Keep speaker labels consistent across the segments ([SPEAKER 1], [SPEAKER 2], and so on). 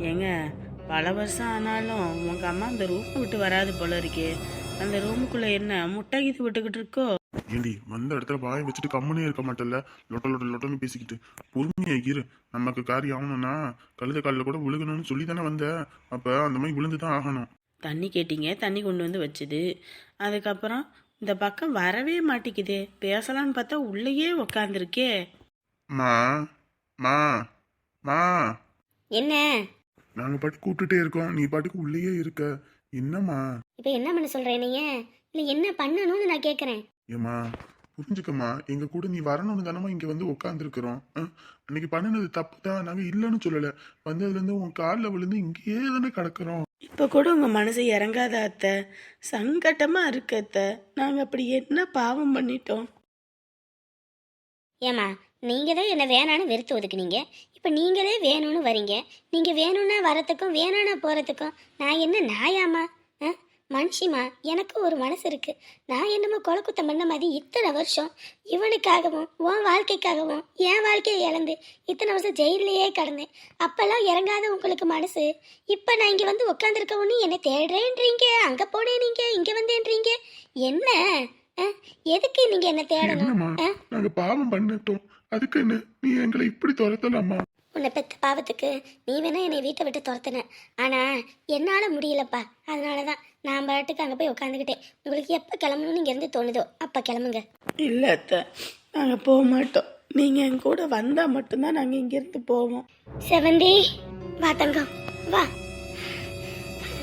[SPEAKER 1] ஏங்க, பல வருஷம் ஆனாலும் உங்க அம்மா அந்த ரூமை விட்டு வராது போல இருக்கே. அந்த ரூமுக்குள்ள என்ன முட்டை கீத்து விட்டுக்கிட்டு இருக்கோ?
[SPEAKER 2] ஏண்டி வந்த இடத்துல வாயை வச்சுட்டு கம்முனே இருக்க மாட்டேல்ல. லொட்ட லொட்ட லொட்டன்னு பேசிக்கிட்டு பொறுமையா இரு. நமக்கு காரியம் ஆகணும்னா கழுத காலில் கூட விழுகணும்னு சொல்லி தானே வந்த. அப்ப அந்த மாதிரி விழுந்து தான் ஆகணும்.
[SPEAKER 1] தண்ணி கேட்டீங்க, தண்ணி கொண்டு வந்து வச்சுது. அதுக்கப்புறம் இந்த பக்கம் வரவே மாட்டேங்குதே. பேசலான்னு பார்த்தா உள்ளேயே உக்காந்துருக்கே.
[SPEAKER 2] மா மா மா
[SPEAKER 3] என்ன
[SPEAKER 2] நாங்க பாட்டு கூப்பிட்டுட்டே இருக்கோம், நீ பாட்டுக்கு உள்ளேயே இருக்க. என்னம்மா?
[SPEAKER 3] இப்போ என்ன பண்ண சொல்றேன் நீங்க? இல்லை என்ன பண்ணணும்னு நான் கேட்குறேன்.
[SPEAKER 2] ஏம்மா புரிஞ்சுக்கம்மா, எங்க கூட நீ வரணும்னு தானம்மா இங்க வந்து உட்காந்துருக்குறோம். அன்னைக்கு பண்ணினது தப்பு தான், நாங்க இல்லைன்னு சொல்லல. வந்ததுல இருந்து உன் காலில் விழுந்து இங்கேயே தானே கிடக்குறோம்.
[SPEAKER 1] இப்போ கூட உங்க மனசு இறங்காத அத்தை. சங்கட்டமா இருக்கு அத்தை. நாங்க அப்படி என்ன பாவம் பண்ணிட்டோம்?
[SPEAKER 3] ஏம்மா நீங்கள் தான் என்ன வேணான்னு வெறுத்து ஒதுக்குனீங்க. இப்போ நீங்களே வேணும்னு வரீங்க. நீங்கள் வேணும்னா வரத்துக்கும் வேணான்னா போகிறதுக்கும் நான் என்ன நாயாம்மா? மனுஷிமா, எனக்கும் ஒரு மனசு இருக்கு. நான் என்னமோ கொலக்குத்தம் பண்ண மாதிரி இத்தனை வருஷம் இவனுக்காகவும் உன் வாழ்க்கைக்காகவும் என் வாழ்க்கையை இழந்து இத்தனை வருஷம் ஜெயிலையே கடந்தேன். அப்பெல்லாம் இறங்காத உங்களுக்கு மனசு இப்போ நான் இங்கே வந்து உட்காந்துருக்க ஒன்று என்னை தேடுறேன்றீங்க, அங்கே போனேன் நீங்கள் இங்கே வந்தேன்றீங்க. என்ன எதுக்கு நீங்க என்ன தேடணும்?
[SPEAKER 2] என்னம்மா, நாங்க பாவம் பண்ணிட்டோம், அதுக்கு என்ன நீ எங்களை இப்படி துரத்தலாமா?
[SPEAKER 3] உன்னை பெத்த பாவத்துக்கு நீ வேணா என்னை வீட்டை விட்டு துரத்துன. ஆனா என்னால முடியலப்பா. அதனாலதான் நான் பாட்டுக்கு அங்க போய் உட்காந்துக்கிட்டேன். உங்களுக்கு எப்ப கிளம்பணும்னு இங்க இருந்து தோணுதோ அப்ப கிளம்புங்க.
[SPEAKER 1] இல்ல அத்தை, நாங்க போக மாட்டோம். நீங்க என் கூட வந்தா மட்டும்தான் நாங்க இங்க இருந்து போவோம்.
[SPEAKER 3] செவந்தி வா தங்கம் வா.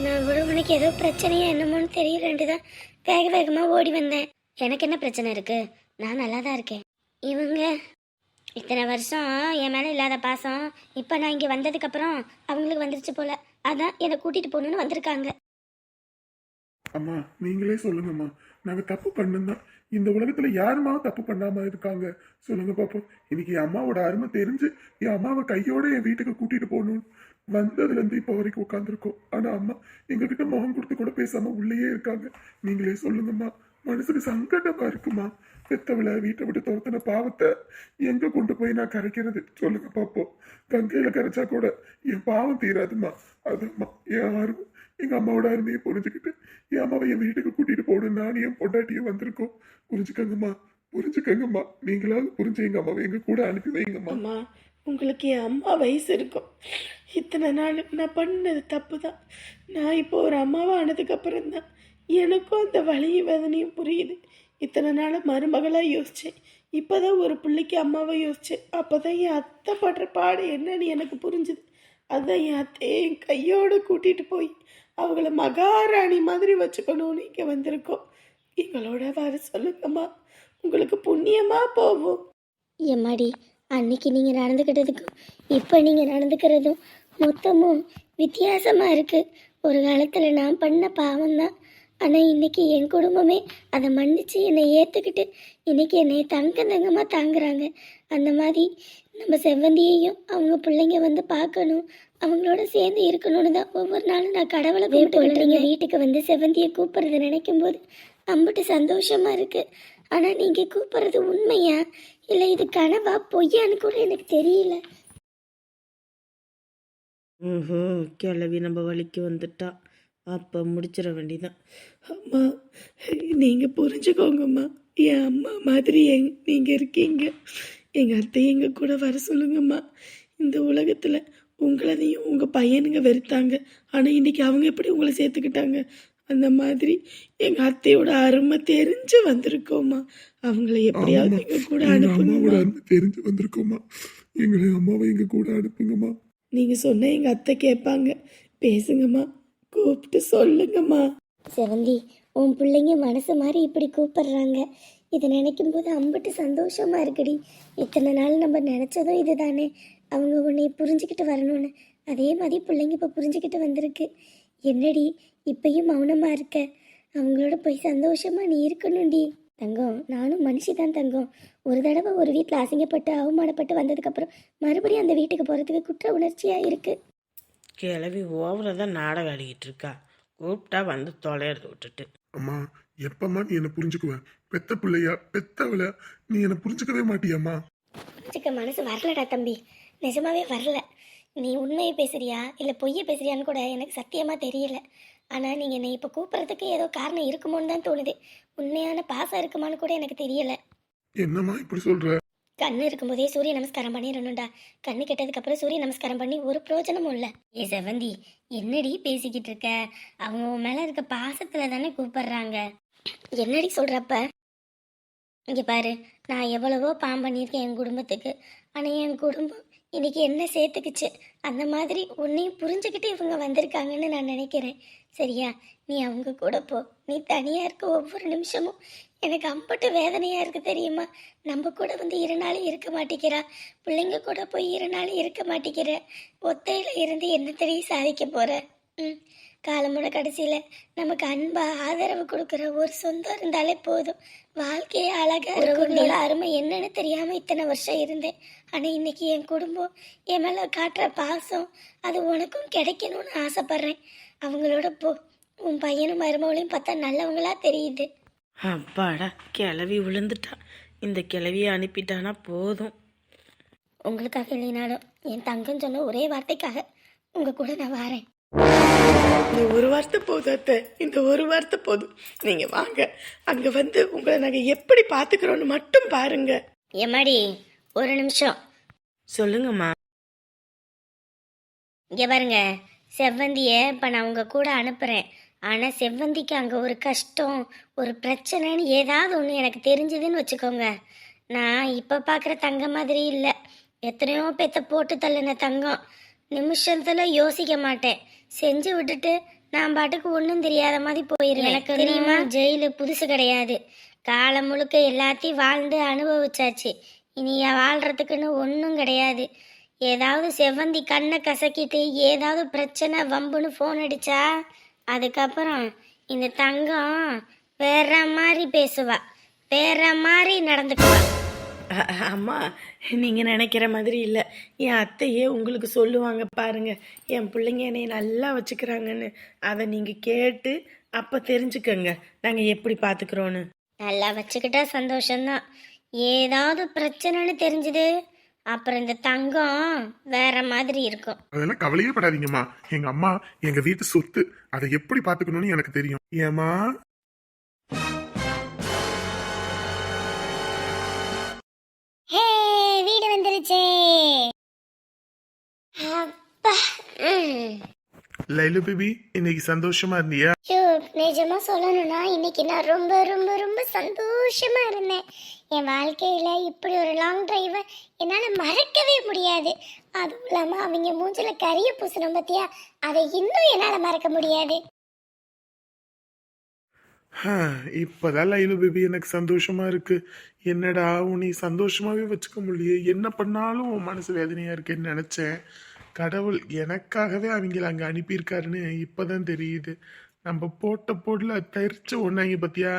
[SPEAKER 3] நான் ஒரு மணிக்கு ஏதோ பிரச்சனையா என்னமோன்னு தெரியலன்ட்டுதான் வேக வேகமா ஓடி வந்தேன். எனக்கு என்ன பிரச்சனை இருக்கு? நான் நல்லா தான் இருக்கேன். இவங்க இத்தனை வருஷம் என் மேலே இல்லாத பாசம் இப்போ நான் இங்கே வந்ததுக்கப்புறம் அவங்களுக்கு வந்துருச்சு போல. அதான் என்னை கூட்டிகிட்டு போகணுன்னு வந்திருக்காங்க.
[SPEAKER 2] அம்மா நீங்களே சொல்லுங்கம்மா, நாங்க தப்பு பண்ணோம். இந்த உலகத்துல யாருமா தப்பு பண்ணாம இருக்காங்க சொல்லுங்க பாப்போம். இன்னைக்கு என் அம்மாவோட அருமை தெரிஞ்சு என் அம்மாவை கையோட என் வீட்டுக்கு கூட்டிட்டு போகணும்னு வந்ததுல இருந்து இப்ப வரைக்கும் உட்காந்துருக்கோம். ஆனா அம்மா எங்ககிட்ட முகம் கொடுத்து கூட பேசாம உள்ளேயே இருக்காங்க. நீங்களே சொல்லுங்கம்மா, மனசுக்கு சங்கடமா இருக்குமா? பெத்தவளை வீட்டை விட்டு துரத்தின பாவத்தை எங்க கொண்டு போய் நான் கரைக்கிறது சொல்லுங்க பாப்போம். கங்கையில கரைச்சா கூட என் பாவம் தீராதுமா. அதுமா என் அருமை, எங்க அம்மாவோட அருமையை புரிஞ்சுக்கிட்டு என் அம்மாவை என் வீட்டுக்கு கூட்டிட்டு போகணும் நான் என் பொண்டாட்டியும் வந்திருக்கோம். புரிஞ்சுக்கங்கம்மா, புரிஞ்சுக்கங்கம்மா. நீங்களாவது புரிஞ்சு எங்க அம்மாவை எங்க கூட அனுப்பி வைங்கம்மா.
[SPEAKER 1] அம்மா, உங்களுக்கு என் அம்மா வயசு இருக்கும். இத்தனை நாள் நான் பண்ணது தப்பு தான். நான் இப்போ ஒரு அம்மாவா ஆனதுக்கப்புறம் தான் எனக்கும் அந்த வலியும் வேதனையும் புரியுது. இத்தனை நாள் மருமகளாக யோசித்தேன். இப்போ தான் ஒரு பிள்ளைக்கு அம்மாவை யோசித்தேன். அப்போ தான் என் அத்தை படுற பாடு என்னன்னு எனக்கு புரிஞ்சுது. அதுதான் என் அத்தையை என் கையோடு கூட்டிகிட்டு போய் அவங்கள மகாராணி மாதிரி வச்சுக்கணும்னு இங்கே வந்திருக்கோம். எங்களோட வர சொல்லுங்கம்மா, உங்களுக்கு புண்ணியமாக போவோம்.
[SPEAKER 3] எம்மாடி, அன்னைக்கு நீங்கள் நடந்துக்கிட்டதுக்கும் இப்போ நீங்கள் நடந்துக்கிறதும் மொத்தமும் வித்தியாசமாக இருக்குது. ஒரு காலத்தில் நான் பண்ண பாவம்தான். ஆனால் இன்னைக்கு என் குடும்பமே அதை மன்னிச்சு என்னை ஏற்றுக்கிட்டு இன்னைக்கு என்னை தங்கமாக தாங்குறாங்க. அந்த மாதிரி நம்ம செவ்வந்தியையும் அவங்க பிள்ளைங்க வந்து பார்க்கணும், அவங்களோட சேர்ந்து இருக்கணும்னு தான் ஒவ்வொரு நாளும் நான் கடவுளை கூப்பிட்டு வீட்டுக்கு வந்து செவ்வந்தியை கூப்பிட்றத நினைக்கும் போது அம்பிட்டு சந்தோஷமா இருக்கு. ஆனால் நீங்கள் கூப்பிட்றது உண்மையா இல்லை இது கனவா பொய்யான்னு கூட எனக்கு தெரியல.
[SPEAKER 1] ஓஹோ, கிளவி நம்ம வழிக்கு வந்துட்டா. அப்போ முடிச்சிட வேண்டிதான். அம்மா, நீங்கள் புரிஞ்சுக்கோங்கம்மா. என் அம்மா மாதிரி நீங்கள் இருக்கீங்க. எங்கள் அத்தையை எங்கள் கூட வர சொல்லுங்கம்மா. இந்த உலகத்தில் உங்களதையும் உங்கள் பையனுங்க வெறுத்தாங்க. ஆனால் இன்றைக்கி அவங்க எப்படி உங்களை சேர்த்துக்கிட்டாங்க? அந்த மாதிரி எங்கள் அத்தையோட அருமை தெரிஞ்சு வந்திருக்கோம்மா. அவங்கள எப்படியாவது எங்கள் கூட அனுப்புங்கம்மா.
[SPEAKER 2] தெரிஞ்சு வந்திருக்கோம்மா, எங்களை அம்மாவை எங்க கூட அனுப்புங்கம்மா.
[SPEAKER 1] நீங்கள் சொன்ன எங்கள் அத்தை கேட்பாங்க. பேசுங்கம்மா, கூப்பிட்டு சொல்லுங்கம்மா.
[SPEAKER 3] செவந்தி, உன் பிள்ளைங்க மனசு மாதிரி இப்படி கூப்பிடுறாங்க. இதை நினைக்கும் போது அம்பிட்டு சந்தோஷமா இருக்குடி. இத்தனை நாள் நம்ம நினச்சதும் இதுதானே, அவங்க உன்னை புரிஞ்சுக்கிட்டு வரணும்னு. அதே மாதிரி பிள்ளைங்க இப்போ புரிஞ்சுக்கிட்டு வந்திருக்கு. என்னடி இப்பயும் மௌனமா இருக்க? அவங்களோட போய் சந்தோஷமா நீ இருக்கணும்டி. தங்கம், நானும் மனுஷி தான் தங்கம். ஒரு தடவை ஒரு வீட்டில் அசிங்கப்பட்டு அவமானப்பட்டு வந்ததுக்கப்புறம் மறுபடியும் அந்த வீட்டுக்கு போகிறதுக்கு குற்ற உணர்ச்சியாக இருக்குது.
[SPEAKER 1] கிளவி ஓவராக தான் நாடகம் ஆடிக்கிட்டு இருக்கா. கூப்பிட்டா வந்து தொலைறது விட்டுட்டு.
[SPEAKER 2] அம்மா எப்பம்மா நீ என்ன புரிஞ்சுக்குவ? பெத்த பிள்ளையா பெத்தவள நீ என்ன புரிஞ்சுக்கவே மாட்டியம்மா?
[SPEAKER 3] புரிஞ்சுக்க மனசு வரலடா தம்பி, நிஜமாவே வரல. நீ உண்மையை பேசுறியா இல்லை பொய்யை பேசுறியான்னு கூட எனக்கு சத்தியமாக தெரியல. ஆனால் நீங்கள் என்னை இப்போ கூப்பிட்றதுக்கு ஏதோ காரணம் இருக்குமோன்னு தான் தோணுது. உண்மையான பாசம் இருக்குமான்னு கூட எனக்கு தெரியல.
[SPEAKER 2] என்னம்மா இப்படி சொல்ற?
[SPEAKER 3] கண்ணு இருக்கும்போதே சூரிய நமஸ்காரம் பண்ணிடணும்டா. கண்ணு கெட்டதுக்கு அப்புறம் சூரிய நமஸ்காரம் பண்ணி ஒரு பிரயோஜனமும் இல்லை. ஏ செவந்தி, என்னடி பேசிக்கிட்டு இருக்க? அவங்க உன் மேல இருக்க பாசத்துல தானே கூப்பிடுறாங்க. என்னடி சொல்றப்ப? இங்க பாரு, நான் எவ்வளவோ பாம் பண்ணியிருக்கேன் என் குடும்பத்துக்கு. ஆனா என் குடும்பம் இன்னைக்கு என்ன சேர்த்துக்குச்சு. அந்த மாதிரி உன்னையும் புரிஞ்சுக்கிட்டு இவங்க வந்திருக்காங்கன்னு நான் நினைக்கிறேன். சரியா? நீ அவங்க கூட போ. நீ தனியா இருக்க ஒவ்வொரு நிமிஷமும் எனக்கு அம்பட்டு வேதனையா இருக்கு தெரியுமா? நம்ம கூட வந்து 2 நாள் இருக்க மாட்டேங்கிறா, பிள்ளைங்க கூட போய் 2 நாள் இருக்க மாட்டேங்கிற. ஒத்தையில இருந்து என்ன தெரிய சாதிக்க போற? காலமோட கடைசியில நமக்கு அன்பா ஆதரவு கொடுக்குற ஒரு சொந்தம் இருந்தாலே போதும். வாழ்க்கையே அழகா உறவுகளோட அருமை என்னன்னு தெரியாம இத்தனை வருஷம் இருந்தேன். ஆனா இன்னைக்கு என் குடும்பம் என் மேல காட்டுற பாசம் அது உனக்கும் கிடைக்கணும்னு ஆசைப்படுறேன். அவங்களோட போ. உன் பையனும் மருமகளையும் பார்த்தா நல்லவங்களா தெரியுது.
[SPEAKER 1] அப்பாடா, கிளவி விழுந்துட்டா. இந்த கிளவியை அனுப்பிட்டானா போதும்.
[SPEAKER 3] உங்களுக்காக இல்லைனாலும் என் தங்கம் சொன்ன ஒரே வார்த்தைக்காக உங்க கூட நான் வாரேன்.
[SPEAKER 1] இந்த ஒரு வார்த்தை போதும் அத்தை, இந்த ஒரு வார்த்தை போதும். நீங்க வாங்க, அங்க வந்து உங்களை நாங்க எப்படி பாத்துக்கிறோம்னு மட்டும் பாருங்க.
[SPEAKER 3] எம்மாடி, ஒரு நிமிஷம்
[SPEAKER 1] சொல்லுங்கம்மா.
[SPEAKER 3] இங்க பாருங்க, செவ்வந்திய இப்ப நான் உங்க கூட அனுப்புறேன். ஆனா செவ்வந்திக்கு அங்க ஒரு கஷ்டம், ஒரு பிரச்சனைன்னு ஏதாவது ஒன்று எனக்கு தெரிஞ்சதுன்னு வச்சுக்கோங்க, நான் இப்ப பாக்குற தங்கம் மாதிரி இல்லை. எத்தனையோ பேத்த போட்டு தள்ளின தங்கம். நிமிஷத்துல யோசிக்க மாட்டேன், செஞ்சு விட்டுட்டு நான் பாட்டுக்கு ஒன்றும் தெரியாத மாதிரி போயிருவேன். எனக்கு தெரியுமா, ஜெயிலு புதுசு கிடையாது. காலம் முழுக்க எல்லாத்தையும் வாழ்ந்து அனுபவிச்சாச்சு. இனி வாழ்றதுக்குன்னு ஒன்றும் கிடையாது. ஏதாவது செவ்வந்தி கண்ணை கசக்கிட்டு ஏதாவது பிரச்சனை வம்புன்னு ஃபோன் அடிச்சா அதுக்கப்புறம் இந்த தங்கம் வேற மாதிரி பேசுவா, வேற மாதிரி நடந்துக்குவா.
[SPEAKER 1] அம்மா, நீங்க நினைக்கிற மாதிரி இல்லை. என் அத்தையே உங்களுக்கு சொல்லுவாங்க பாருங்க, என் பிள்ளைங்க என்னை நல்லா வச்சுக்கிறாங்கன்னு. அதை நீங்க கேட்டு அப்ப தெரிஞ்சுக்கங்க நாங்க எப்படி பாத்துக்கிறோன்னு.
[SPEAKER 3] நல்லா வச்சுக்கிட்டா சந்தோஷம்தான். ஏதாவது பிரச்சனைன்னு தெரிஞ்சுது அப்புறம் இந்த தங்கம் வேற மாதிரி இருக்கும்.
[SPEAKER 2] அதெல்லாம் கவலையே படாதீங்கம்மா. எங்க அம்மா எங்க வீட்டு சொத்து, அதை எப்படி பாத்துக்கணும்னு எனக்கு தெரியும். ஏமா
[SPEAKER 3] ஹே, வீடு வந்துருச்சே. அப்பா.
[SPEAKER 2] லைலு பேபி, இன்னைக்கு சந்தோஷமா இருந்தியா?
[SPEAKER 3] நிஜமா சொல்லணும்னா இன்னைக்கு நான் ரொம்ப ரொம்ப ரொம்ப சந்தோஷமா இருந்தேன். என் வாழ்க்கையில இப்படி ஒரு லாங் டிரைவை என்னால மறக்கவே முடியாது. அதுவும் இல்லாம அவங்க மூஞ்சில கரிய பூசணும் பத்தியா, அதை இன்னும் என்னால மறக்க முடியாது.
[SPEAKER 2] இப்பதான் லைலு பேபி எனக்கு சந்தோஷமா இருக்கு. என்னடா உன்னை சந்தோஷமாவே வச்சுக்க முடியல, என்ன பண்ணாலும் உன் மனசு வேதனையா இருக்கேன்னு நினைச்சேன். கடவுள் எனக்காகவே அவங்கள அங்க அனுப்பியிருக்காருன்னு இப்பதான் தெரியுது. நம்ம போட்ட பொருள தெரிச்சு ஓடினாங்க பத்தியா.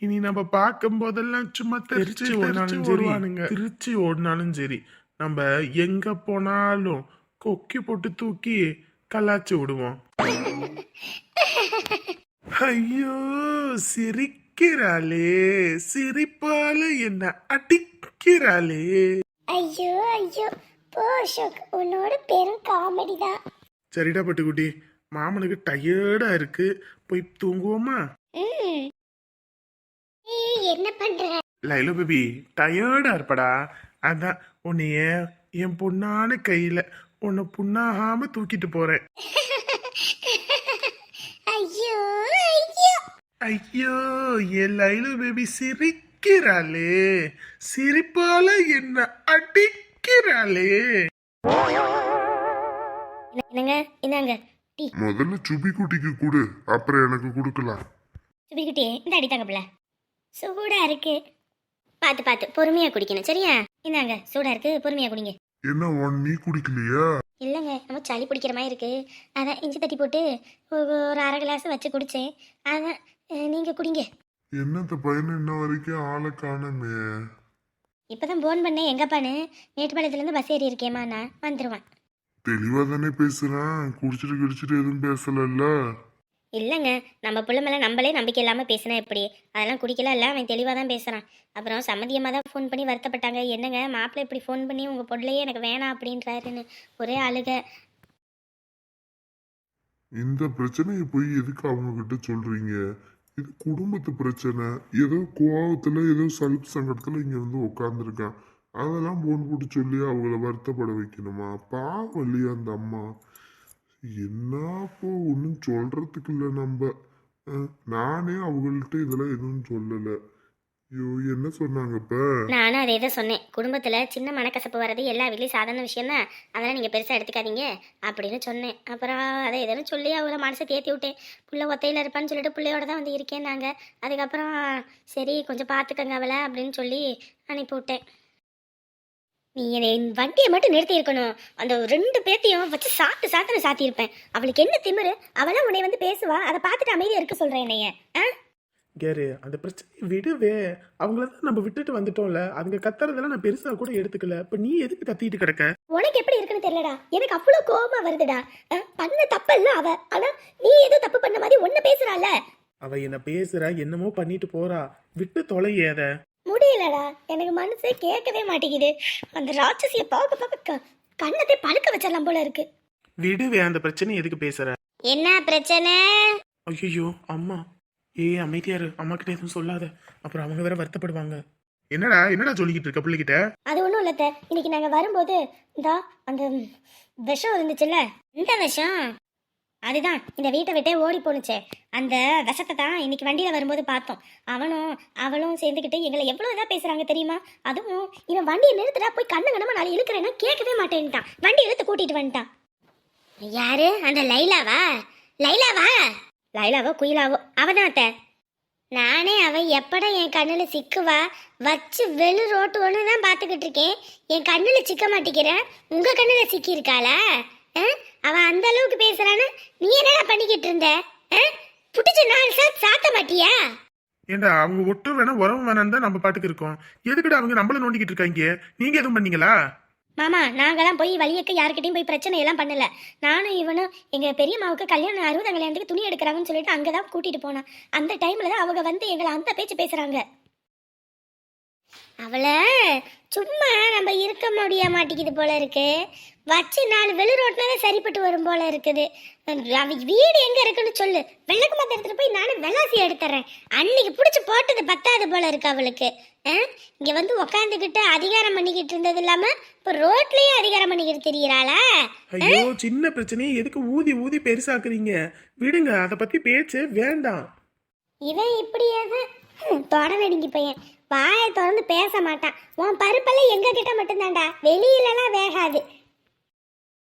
[SPEAKER 2] இனி நம்ம பார்க்கும் போதெல்லாம் சும்மா தெரிச்சு ஓடினாலும் சரி, திருச்சி ஓடினாலும் சரி, நம்ம எங்க போனாலும் கொக்கி போட்டு தூக்கி கலாச்சி விடுவோம். ஐயோ, சிரிக்கிறாளே, சிரிப்பால என்ன அடிக்கிறாளே.
[SPEAKER 3] ஐயோ ஐயோ, போ அசோக், உன்னோட பெரும் காமெடி தான்.
[SPEAKER 2] சரிடா பட்டுக்குட்டி, மாமனுக்கு டயர்டா இருக்கு, போய் தூங்குவோமா?
[SPEAKER 3] என்ன பண்ற?
[SPEAKER 2] லைலு பேபி டயர்டா இருப்படா, அதான் உன்னைய என் பொண்ணான கையில உன்னை புண்ணாகாம தூக்கிட்டு போறேன்.
[SPEAKER 3] ஐயோ ஐயோ
[SPEAKER 2] ஐயோ, என் லைலு பேபி சிரிக்கிறாளே, சிரிப்பால என்ன அடிக்கிறாளே.
[SPEAKER 3] என்னங்க, இந்தாங்க டீ.
[SPEAKER 4] முதல்ல சுபி குட்டிக்கு கொடு, அப்புறம் எனக்கு கொடுக்கலாம்.
[SPEAKER 3] சுபிக்கிட்டே இந்த அடித்தாங்க பிள்ளை, சூடா இருக்கு. பார்த்து பார்த்து பொறுமையா குடிக்கணும், சரியா? இந்தாங்க, சூடா இருக்கு, பொறுமையா குடிங்க.
[SPEAKER 4] என்ன நீ குடிக்கலையா?
[SPEAKER 3] இல்லைங்க, நம்ம சளி பிடிக்கிற மாதிரி இருக்கு, அதான் இஞ்சி தட்டி போட்டு ஒரு 1/2 கிளாஸ் வச்சு குடிச்சேன். அதான் நீங்க குடிங்க.
[SPEAKER 4] என்னத்த பையன் இன்ன வரைக்கும் ஆளை காணுமே.
[SPEAKER 3] இப்பதான் போன் பண்ணேன் எங்கப்பான்னு. மேட்டுப்பாளையத்துலேருந்து பஸ் ஏறி இருக்கேம்மா, நான் வந்துடுவான்.
[SPEAKER 4] தெளிவா தானே பேசுறான், குடிச்சிட்டு கிடிச்சிட்டு எதுவும் பேசலல்ல.
[SPEAKER 3] இல்லைங்க, நம்ம பிள்ளை மேலே நம்மளே நம்பிக்கை இல்லாமல் பேசினா எப்படி? அதெல்லாம் குடிக்கலாம் இல்லை, அவன் தெளிவாக தான் பேசுகிறான். அப்புறம் சம்மதியமாக தான் ஃபோன் பண்ணி வருத்தப்பட்டாங்க. என்னங்க மாப்பிள்ளை இப்படி ஃபோன் பண்ணி உங்கள் பொருளையே எனக்கு வேணாம் அப்படின்றாருன்னு ஒரே அழுக.
[SPEAKER 4] இந்த பிரச்சனையை போய் எதுக்கு அவங்க கிட்ட சொல்றீங்க? இது குடும்பத்து பிரச்சனை. ஏதோ கோவத்துல ஏதோ சலிப்பு சங்கடத்துல இங்க வந்து உட்காந்துருக்கான். அதெல்லாம் போன் போட்டு சொல்லி அவங்கள வருத்தப்பட வைக்கணுமா? பாவம் இல்லையா அந்த அம்மா? என்னப்போ ஒன்றும் சொல்றதுக்கு இல்லை நம்ம. நானே அவங்கள்ட்ட இதெல்லாம் எதுவும் சொல்லலை. ஐயோ என்ன சொன்னாங்க இப்ப?
[SPEAKER 3] நானும் அதே தான் சொன்னேன். குடும்பத்தில் சின்ன மனக்கசப்பு வர்றது எல்லா வீட்லேயும் சாதாரண விஷயம் தான், அதெல்லாம் நீங்கள் பெருசாக எடுத்துக்காதீங்க அப்படின்னு சொன்னேன். அப்புறம் அதை எதுவும் சொல்லி அவங்கள மனசை தேத்தி விட்டேன். புள்ள ஒத்தையில் இருப்பான்னு சொல்லிட்டு பிள்ளையோட தான் வந்து இருக்கேன் நாங்கள். அதுக்கப்புறம் சரி கொஞ்சம் பார்த்துக்கங்க அவளை அப்படின்னு சொல்லி அனுப்பி விட்டேன். நீ என்னை வண்டியை மட்டும் நிறுத்தி இருக்கணும். அந்த 2 பேத்தையும் வச்சு சாத்துன்னு சாத்தியிருப்பேன். அவளுக்கு என்ன திமிரு? அவளாம் உன்னை வந்து பேசுவா, அதை பார்த்துட்டு அமைதியாக இருக்க சொல்கிறேன் என்னைய.
[SPEAKER 2] கேரு அந்த பிரச்சனையை விடுவே. அவங்கள தான் நம்ம விட்டுட்டு வந்துட்டோம்ல. அதுங்க கத்துறதெல்லாம் நான் பெருசா கூட எடுத்துக்கல. இப்ப நீ எதுக்கு கத்திட்டு கிடக்க?
[SPEAKER 3] உனக்கு எப்படி இருக்குன்னு தெரியலடா. எனக்கு அவ்வளோ கோபமா வருதுடா. பண்ண தப்பல்ல அவ, ஆனா நீ ஏதோ தப்பு பண்ண மாதிரி ஒன்னு பேசுறாள்.
[SPEAKER 2] அவ என்ன பேசுறா, என்னமோ பண்ணிட்டு போறா. விட்டு தொலையேத.
[SPEAKER 3] முடியலடா, எனக்கு மனசே கேட்கவே மாட்டேங்குது. அந்த ராட்சசிய பார்க்க கண்ணத்தை பழுக்க வச்சிடலாம் போல இருக்கு.
[SPEAKER 2] விடுவே, அந்த பிரச்சனை எதுக்கு பேசுற?
[SPEAKER 3] என்ன பிரச்சனை?
[SPEAKER 2] ஐயோ அம்மா. அமைதியாரு, அம்மா கிட்ட எதுவும் சொல்லாத, அப்புறம் அவங்க வேற வருத்தப்படுவாங்க. என்னடா சொல்லிக்கிட்டு இருக்க பிள்ளைகிட்ட?
[SPEAKER 3] அது ஒன்றும் இல்லத்த. இன்னைக்கு நாங்கள் வரும்போது அந்த விஷம் இருந்துச்சுல்ல, இந்த விஷம் அதுதான் இந்த வீட்டை விட்டே ஓடி போணுச்சே. அந்த விஷத்தை தான் இன்னைக்கு வண்டியில் வரும்போது பார்த்தோம். அவளும் சேர்ந்துக்கிட்டு எங்களை எவ்வளோ இதாக பேசுகிறாங்க தெரியுமா? அதுவும் இவன் வண்டியை நிறுத்துடா, போய் கண்ணு கண்ணமா நாளை இழுக்கிறேன்னா கேட்கவே மாட்டேன்ட்டான். வண்டி இழுத்து கூட்டிட்டு வந்துட்டான். யாரு? அந்த லைலாவா? லைலாவோ குயிலாவோ அவதான் அத்தை. நானே அவ எப்படா என் கண்ணில் சிக்குவா வச்சு வெளு ரோட்டு ஒன்று தான் பார்த்துக்கிட்டு இருக்கேன். என் கண்ணில் சிக்க மாட்டேங்கிறேன், உங்கள் கண்ணில் சிக்கியிருக்காளா? அவ அந்த அளவுக்கு பேசுறான்னு நீ என்னடா பண்ணிக்கிட்டு இருந்த? புடிச்சு 4 சாத் சாத்த மாட்டியா?
[SPEAKER 2] ஏண்டா அவங்க ஒட்டு வேணா உறவு வேணான்னு தான் நம்ம பாட்டுக்கு இருக்கோம். எதுக்குடா அவங்க நம்மள நோண்டிக்கிட்டு இருக்காங்க? நீங்க எதுவும் பண்ணீங்களா?
[SPEAKER 3] மாமா, நாங்களாம் போய் வழியக்க யாருக்கிட்டையும் போய் பிரச்சனை எல்லாம் பண்ணல. நானும் இவனும் எங்கள் பெரியம்மாவுக்கு கல்யாணம் 60 கல்யாணத்துக்கு துணி எடுக்கிறாங்கன்னு சொல்லிட்டு அங்கே தான் கூட்டிகிட்டு போனேன். அந்த டைமில் தான் அவங்க வந்து எங்களை அந்த பேச்சு பேசுகிறாங்க. அவளை சும்மா நம்ம இருக்க முடிய மாட்டேங்குது போல இருக்கு. வச்சு 4 வெளு ரோட்னா தான் சரிப்பட்டு வரும் போல இருக்குது. அவ வீடு எங்கே இருக்குன்னு சொல்லு, வெள்ளக்கு மத்த எடுத்துகிட்டு போய் நானும் வெளாசி எடுத்துறேன். அன்னைக்கு பிடிச்சி போட்டது பத்தாது போல இருக்கு அவளுக்கு. இங்கே வந்து உக்காந்துக்கிட்டு அதிகாரம் பண்ணிக்கிட்டு இருந்தது இல்லாமல் இப்போ ரோட்லேயே அதிகாரம் பண்ணிக்கிட்டு தெரியறாளா?
[SPEAKER 2] ஐயோ சின்ன பிரச்சனையை எதுக்கு ஊதி பெருசாக்குறீங்க? விடுங்க, அதை பத்தி பேச்சு வேண்டாம்.
[SPEAKER 3] இவன் இப்படியே தான் தொடநடுங்கி பையன். வாயை திறந்து பேச மாட்டான். உன் பருப்பெல்லாம் எங்க கிட்ட மட்டும்தான்டா, வெளியிலலாம் வேகாது.